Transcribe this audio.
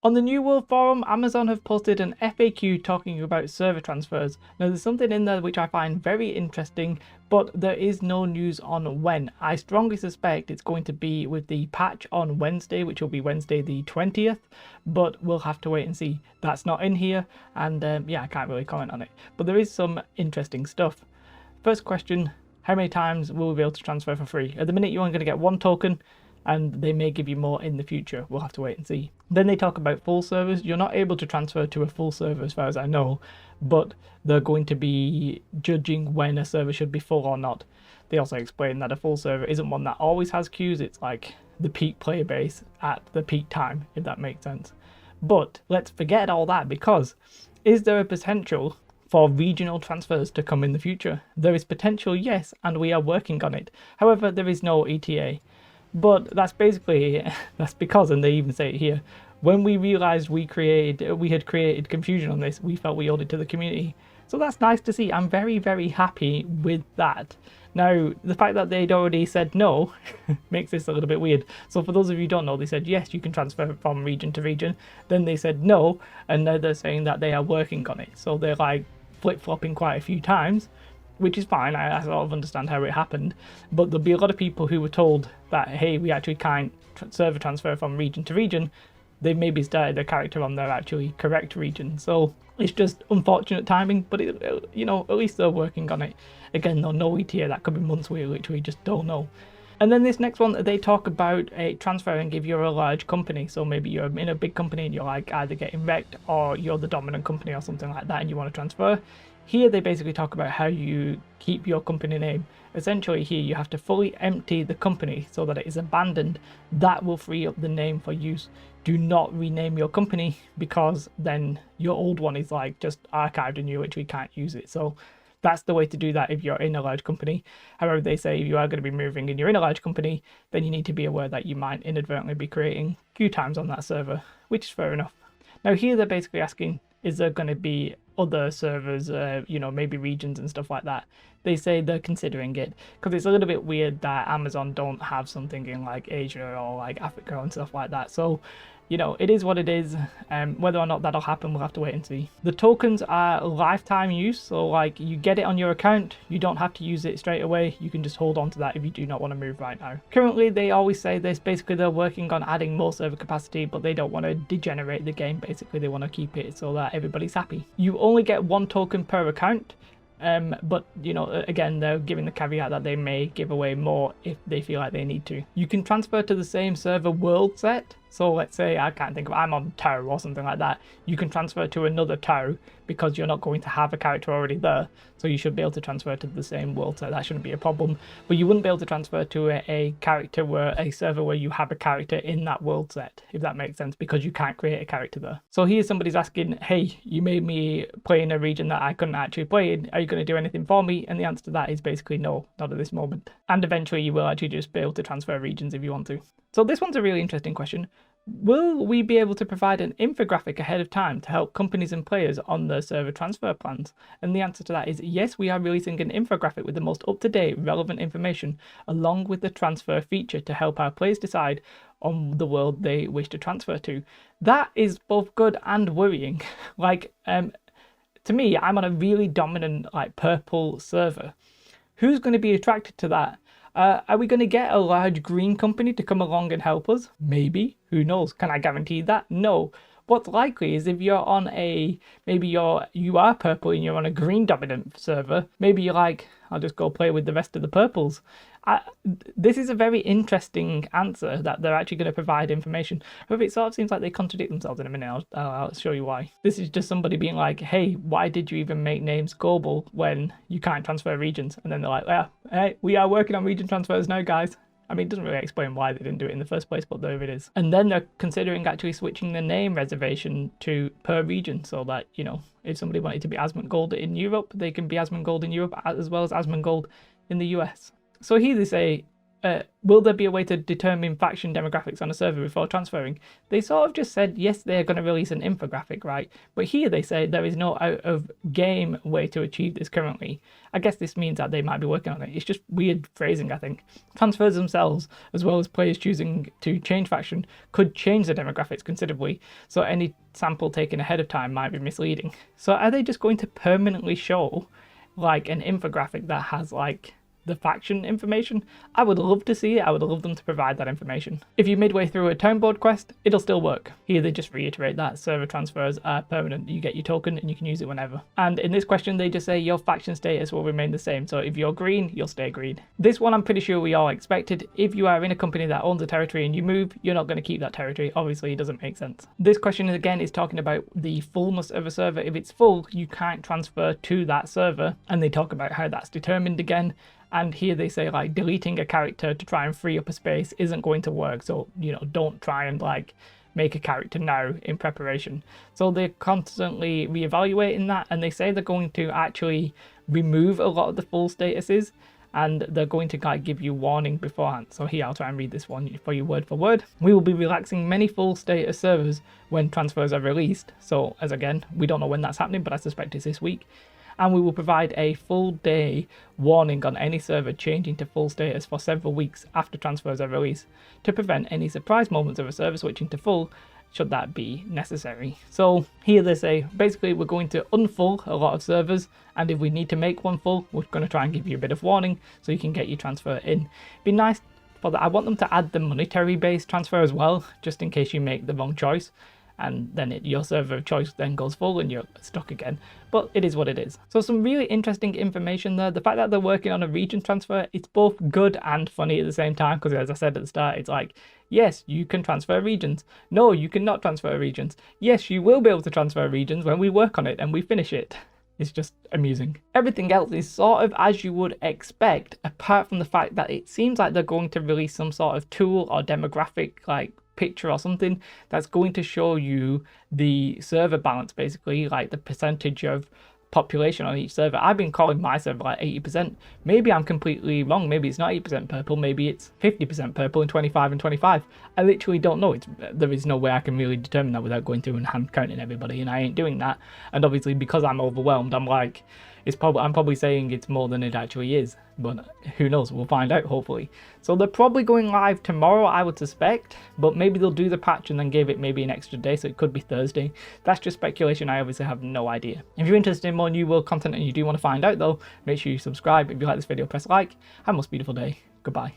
On the New World Forum, Amazon have posted an FAQ talking about server transfers. Now there's something in there which I find very interesting, but there is no news on when. I strongly suspect it's going to be with the patch on Wednesday, which will be Wednesday the 20th, but we'll have to wait and see. That's not in here, and yeah, I can't really comment on it. But there is some interesting stuff. First question, how many times will we be able to transfer for free? At the minute, you're only going to get one token, and they may give you more in the future. We'll have to wait and see. Then they talk about full servers. You're not able to transfer to a full server as far as I know, but they're going to be judging when a server should be full or not. They also explain that a full server isn't one that always has queues. It's like the peak player base at the peak time, if that makes sense. But let's forget all that, because is there a potential for regional transfers to come in the future? There is potential, yes, and we are working on it. However, there is no ETA. But that's because, and they even say it here, when we realized we had created confusion on this, we felt we owed it to the community. So that's nice to see. I'm very, very happy with that. Now, the fact that they'd already said no makes this a little bit weird. So for those of you who don't know, they said, yes, you can transfer from region to region. Then they said no, and now they're saying that they are working on it. So they're like flip-flopping quite a few times, which is fine. I sort of understand how it happened, but there'll be a lot of people who were told that, hey, we actually can't server transfer from region to region. They maybe started their character on their actually correct region, so it's just unfortunate timing, but you know, at least they're working on it. Again, though, no ETA, that could be months, we literally just don't know. And then this next one, they talk about a transfer and give you a large company. So maybe you're in a big company and you're like either getting wrecked or you're the dominant company or something like that and you want to transfer. Here they basically talk about how you keep your company name. Essentially here you have to fully empty the company so that it is abandoned. That will free up the name for use. Do not rename your company, because then your old one is like just archived and you literally can't use it. So that's the way to do that if you're in a large company. However, they say if you are going to be moving and you're in a large company, then you need to be aware that you might inadvertently be creating queue times on that server, which is fair enough. Now here they're basically asking, is there going to be other servers, you know, maybe regions and stuff like that? They say they're considering it, because it's a little bit weird that Amazon don't have something in like Asia or like Africa and stuff like that. So, you know, it is what it is. Whether or not that'll happen, we'll have to wait and see. The tokens are lifetime use, so like you get it on your account, you don't have to use it straight away. You can just hold on to that if you do not want to move right now. Currently, they always say this, basically they're working on adding more server capacity, but they don't want to degenerate the game. Basically, they want to keep it so that everybody's happy. You only get one token per account. But, you know, again, they're giving the caveat that they may give away more if they feel like they need to. You can transfer to the same server world set. So let's say, I can't think of, I'm on Tau or something like that. You can transfer to another Tau because you're not going to have a character already there. So you should be able to transfer to the same world set. That shouldn't be a problem. But you wouldn't be able to transfer to a character where a server where you have a character in that world set, if that makes sense, because you can't create a character there. So here somebody's asking, hey, you made me play in a region that I couldn't actually play in. Are you going to do anything for me? And the answer to that is basically no, not at this moment. And eventually you will actually just be able to transfer regions if you want to. So this one's a really interesting question. Will we be able to provide an infographic ahead of time to help companies and players on their server transfer plans? And the answer to that is yes, we are releasing an infographic with the most up-to-date, relevant information, along with the transfer feature to help our players decide on the world they wish to transfer to. That is both good and worrying. Like, to me, I'm on a really dominant, like, purple server. Who's going to be attracted to that? Are we going to get a large green company to come along and help us? Maybe. Who knows? Can I guarantee that? No. What's likely is if you're on a, maybe you are purple and you're on a green dominant server, maybe you're like, I'll just go play with the rest of the purples. This is a very interesting answer that they're actually going to provide information. However, it sort of seems like they contradict themselves in a minute. I'll show you why. This is just somebody being like, hey, why did you even make names global when you can't transfer regions? And then they're like, yeah, hey, we are working on region transfers now, guys. I mean, it doesn't really explain why they didn't do it in the first place, but there it is. And then they're considering actually switching the name reservation to per region, so that, you know, if somebody wanted to be Asmongold in Europe, they can be Asmongold in Europe as well as Asmongold in the US. So here they say, will there be a way to determine faction demographics on a server before transferring? They sort of just said, yes, they're going to release an infographic, right? But here they say there is no out of game way to achieve this currently. I guess this means that they might be working on it. It's just weird phrasing, I think. Transfers themselves, as well as players choosing to change faction, could change the demographics considerably, so any sample taken ahead of time might be misleading. So are they just going to permanently show like an infographic that has like the faction information? I would love to see it. I would love them to provide that information. If you're midway through a town board quest, it'll still work. Here they just reiterate that server transfers are permanent. You get your token and you can use it whenever. And in this question they just say your faction status will remain the same. So if you're green, you'll stay green. This one I'm pretty sure we all expected. If you are in a company that owns a territory and you move, you're not going to keep that territory. Obviously it doesn't make sense. This question again is talking about the fullness of a server. If it's full, you can't transfer to that server, and they talk about how that's determined again. And here they say like deleting a character to try and free up a space isn't going to work. So, you know, don't try and like make a character now in preparation. So they're constantly reevaluating that, and they say they're going to actually remove a lot of the full statuses, and they're going to like give you warning beforehand. So here, I'll try and read this one for you word for word. We will be relaxing many full status servers when transfers are released. So as again, we don't know when that's happening, but I suspect it's this week. And we will provide a full day warning on any server changing to full status for several weeks after transfers are released to prevent any surprise moments of a server switching to full should that be necessary. So here they say basically we're going to unfull a lot of servers, and if we need to make one full, we're going to try and give you a bit of warning so you can get your transfer in. It'd be nice for that. I want them to add the monetary based transfer as well, just in case you make the wrong choice, and then your server of choice then goes full and you're stuck again. But it is what it is. So some really interesting information there. The fact that they're working on a region transfer, it's both good and funny at the same time, because as I said at the start, it's like, yes, you can transfer regions. No, you cannot transfer regions. Yes, you will be able to transfer regions when we work on it and we finish it. It's just amusing. Everything else is sort of as you would expect, apart from the fact that it seems like they're going to release some sort of tool or demographic like picture or something that's going to show you the server balance, basically like the percentage of population on each server. I've been calling my server like 80%. Maybe I'm completely wrong. Maybe it's not 80% purple. Maybe it's 50% purple and 25 and 25. I literally don't know. There is no way I can really determine that without going through and hand counting everybody, and I ain't doing that. And obviously because I'm overwhelmed, I'm like, I'm probably saying it's more than it actually is, but who knows? We'll find out hopefully. So they're probably going live tomorrow, I would suspect, but maybe they'll do the patch and then give it maybe an extra day, so it could be Thursday. That's just speculation. I obviously have no idea. If you're interested in more New World content and you do want to find out though, make sure you subscribe. If you like this video, press like. Have a most beautiful day. Goodbye.